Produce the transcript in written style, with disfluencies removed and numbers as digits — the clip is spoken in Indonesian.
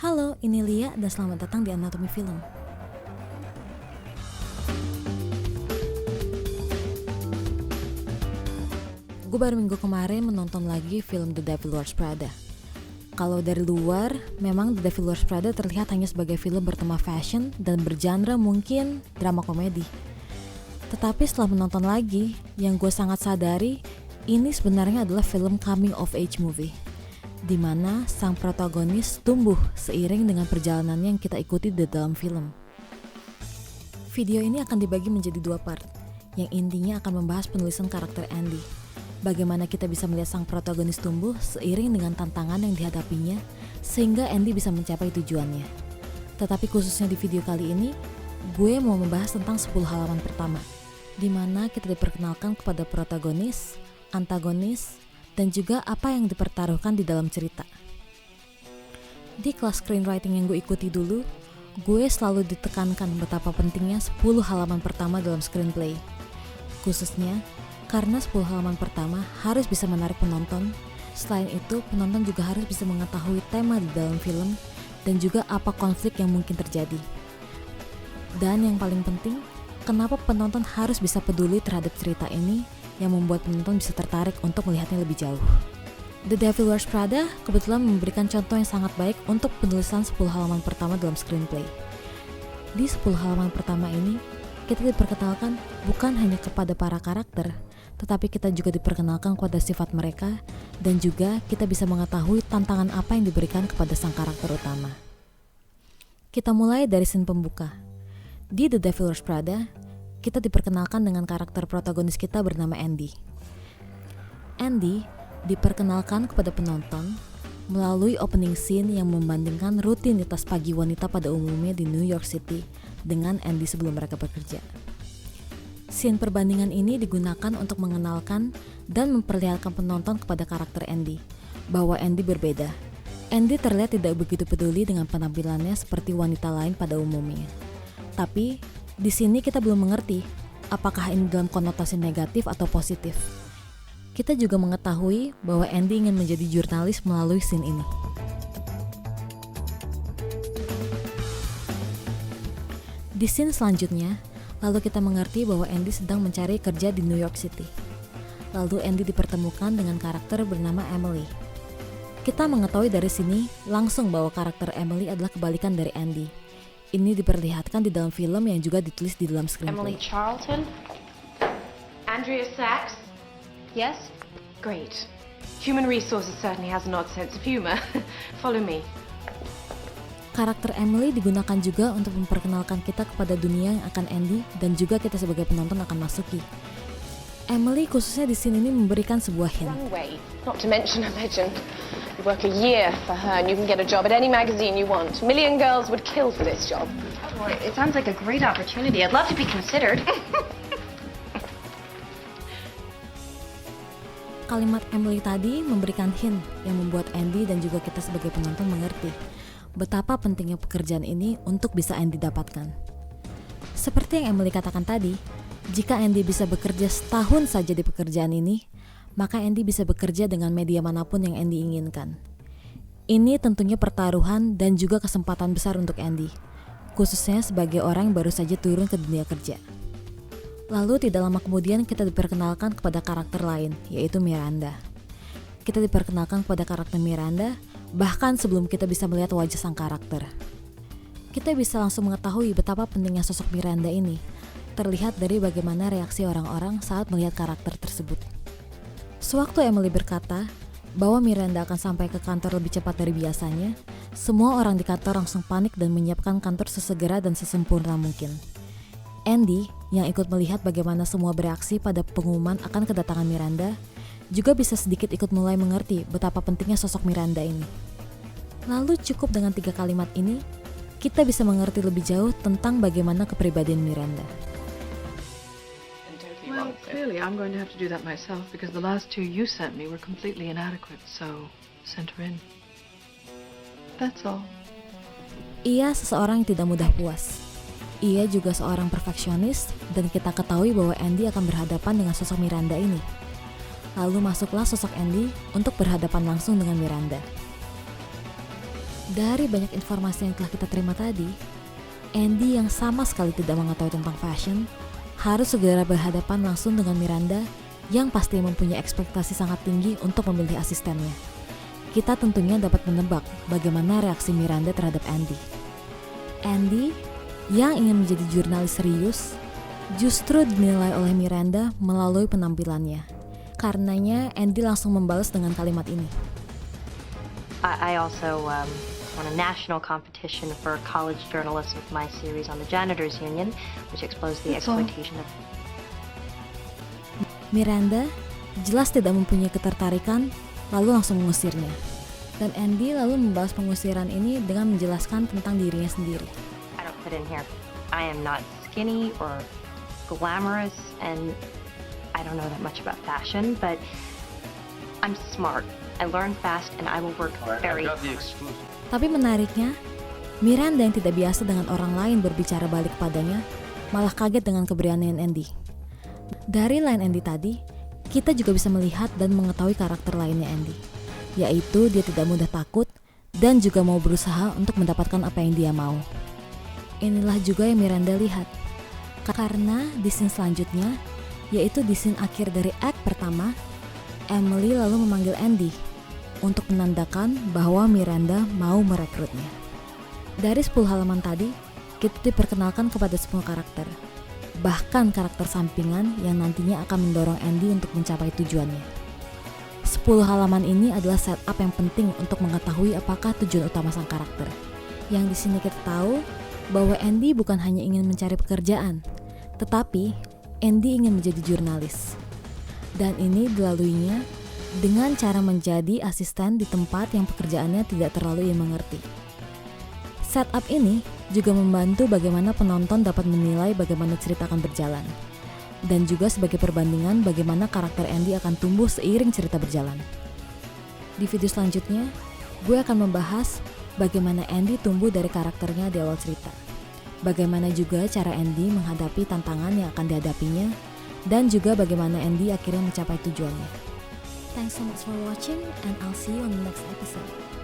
Halo, ini Lia dan selamat datang di Anatomi Film. Gue baru minggu kemarin menonton lagi film The Devil Wears Prada. Kalau dari luar, memang The Devil Wears Prada terlihat hanya sebagai film bertema fashion dan bergenre mungkin drama komedi. Tetapi setelah menonton lagi, yang gue sangat sadari, ini sebenarnya adalah film coming of age movie, di mana sang protagonis tumbuh seiring dengan perjalanannya yang kita ikuti di dalam film. Video ini akan dibagi menjadi dua part, yang intinya akan membahas penulisan karakter Andy. Bagaimana kita bisa melihat sang protagonis tumbuh seiring dengan tantangan yang dihadapinya, sehingga Andy bisa mencapai tujuannya. Tetapi khususnya di video kali ini, gue mau membahas tentang 10 halaman pertama, di mana kita diperkenalkan kepada protagonis, antagonis, dan juga apa yang dipertaruhkan di dalam cerita. Di kelas screenwriting yang gue ikuti dulu, gue selalu ditekankan betapa pentingnya 10 halaman pertama dalam screenplay. Khususnya, karena 10 halaman pertama harus bisa menarik penonton. Selain itu, penonton juga harus bisa mengetahui tema di dalam film dan juga apa konflik yang mungkin terjadi. Dan yang paling penting, kenapa penonton harus bisa peduli terhadap cerita ini yang membuat penonton bisa tertarik untuk melihatnya lebih jauh. The Devil Wears Prada kebetulan memberikan contoh yang sangat baik untuk penulisan 10 halaman pertama dalam screenplay. Di 10 halaman pertama ini, kita diperkenalkan bukan hanya kepada para karakter, tetapi kita juga diperkenalkan kepada sifat mereka, dan juga kita bisa mengetahui tantangan apa yang diberikan kepada sang karakter utama. Kita mulai dari scene pembuka. Di The Devil Wears Prada, kita diperkenalkan dengan karakter protagonis kita bernama Andy. Andy diperkenalkan kepada penonton melalui opening scene yang membandingkan rutinitas pagi wanita pada umumnya di New York City dengan Andy sebelum mereka bekerja. Scene perbandingan ini digunakan untuk mengenalkan dan memperlihatkan penonton kepada karakter Andy, bahwa Andy berbeda. Andy terlihat tidak begitu peduli dengan penampilannya seperti wanita lain pada umumnya. Tapi, di sini kita belum mengerti apakah ini dalam konotasi negatif atau positif. Kita juga mengetahui bahwa Andy ingin menjadi jurnalis melalui scene ini. Di scene selanjutnya, lalu kita mengerti bahwa Andy sedang mencari kerja di New York City. Lalu Andy dipertemukan dengan karakter bernama Emily. Kita mengetahui dari sini langsung bahwa karakter Emily adalah kebalikan dari Andy. Ini diperlihatkan di dalam film yang juga ditulis di dalam screenplay. Emily Charlton? Andrea Sachs? Yes? Great. Human Resources certainly has an odd sense of humor. Follow me. Karakter Emily digunakan juga untuk memperkenalkan kita kepada dunia yang akan Andy dan juga kita sebagai penonton akan masuki. Emily khususnya di sini ini memberikan sebuah hint. Runway, not to mention a legend. You work a year for her and you can get a job at any magazine you want. A million girls would kill for this job. Well, it sounds like a great opportunity. I'd love to be considered. Kalimat Emily tadi memberikan hint yang membuat Andy dan juga kita sebagai penonton mengerti betapa pentingnya pekerjaan ini untuk bisa Andy dapatkan. Seperti yang Emily katakan tadi, jika Andy bisa bekerja setahun saja di pekerjaan ini, maka Andy bisa bekerja dengan media manapun yang Andy inginkan. Ini tentunya pertaruhan dan juga kesempatan besar untuk Andy, khususnya sebagai orang yang baru saja turun ke dunia kerja. Lalu tidak lama kemudian kita diperkenalkan kepada karakter lain, yaitu Miranda. Kita diperkenalkan kepada karakter Miranda, bahkan sebelum kita bisa melihat wajah sang karakter. Kita bisa langsung mengetahui betapa pentingnya sosok Miranda ini, terlihat dari bagaimana reaksi orang-orang saat melihat karakter tersebut. Sewaktu Emily berkata bahwa Miranda akan sampai ke kantor lebih cepat dari biasanya, semua orang di kantor langsung panik dan menyiapkan kantor sesegera dan sesempurna mungkin. Andy, yang ikut melihat bagaimana semua bereaksi pada pengumuman akan kedatangan Miranda, juga bisa sedikit ikut mulai mengerti betapa pentingnya sosok Miranda ini. Lalu cukup dengan 3 kalimat ini, kita bisa mengerti lebih jauh tentang bagaimana kepribadian Miranda. Well, clearly I'm going to have to do that myself because the last 2 you sent me were completely inadequate, so send her in. That's all. Ia seseorang yang tidak mudah puas. Ia juga seorang perfeksionis dan kita ketahui bahwa Andy akan berhadapan dengan sosok Miranda ini. Lalu masuklah sosok Andy untuk berhadapan langsung dengan Miranda. Dari banyak informasi yang telah kita terima tadi, Andy yang sama sekali tidak mengetahui tentang fashion harus segera berhadapan langsung dengan Miranda yang pasti mempunyai ekspektasi sangat tinggi untuk memilih asistennya. Kita tentunya dapat menebak bagaimana reaksi Miranda terhadap Andy. Andy yang ingin menjadi jurnalis serius justru dinilai oleh Miranda melalui penampilannya. Karenanya Andy langsung membalas dengan kalimat ini. I also won a national competition for college journalism with my series on the Janitors Union, which exposed the exploitation of... Miranda jelas tidak mempunyai ketertarikan, lalu langsung mengusirnya. Dan Andy lalu membalas pengusiran ini dengan menjelaskan tentang dirinya sendiri. I don't fit in here. I am not skinny or glamorous, and I don't know that much about fashion, but I'm smart. I learn fast and I will work very hard. Tapi menariknya, Miranda yang tidak biasa dengan orang lain berbicara balik padanya, malah kaget dengan keberanian Andy. Dari line Andy tadi, kita juga bisa melihat dan mengetahui karakter lainnya Andy, yaitu dia tidak mudah takut dan juga mau berusaha untuk mendapatkan apa yang dia mau. Inilah juga yang Miranda lihat, karena di scene selanjutnya, yaitu di scene akhir dari act pertama, Emily lalu memanggil Andy untuk menandakan bahwa Miranda mau merekrutnya. Dari 10 halaman tadi, kita diperkenalkan kepada 10 karakter, bahkan karakter sampingan yang nantinya akan mendorong Andy untuk mencapai tujuannya. 10 halaman ini adalah setup yang penting untuk mengetahui apakah tujuan utama sang karakter. Yang di sini kita tahu bahwa Andy bukan hanya ingin mencari pekerjaan, tetapi Andy ingin menjadi jurnalis. Dan ini dilaluinya dengan cara menjadi asisten di tempat yang pekerjaannya tidak terlalu ia mengerti. Setup ini juga membantu bagaimana penonton dapat menilai bagaimana cerita akan berjalan. Dan juga sebagai perbandingan bagaimana karakter Andy akan tumbuh seiring cerita berjalan. Di video selanjutnya, gue akan membahas bagaimana Andy tumbuh dari karakternya di awal cerita. Bagaimana juga cara Andy menghadapi tantangan yang akan dihadapinya, dan juga bagaimana Andy akhirnya mencapai tujuannya. Thanks so much for watching and I'll see you on the next episode.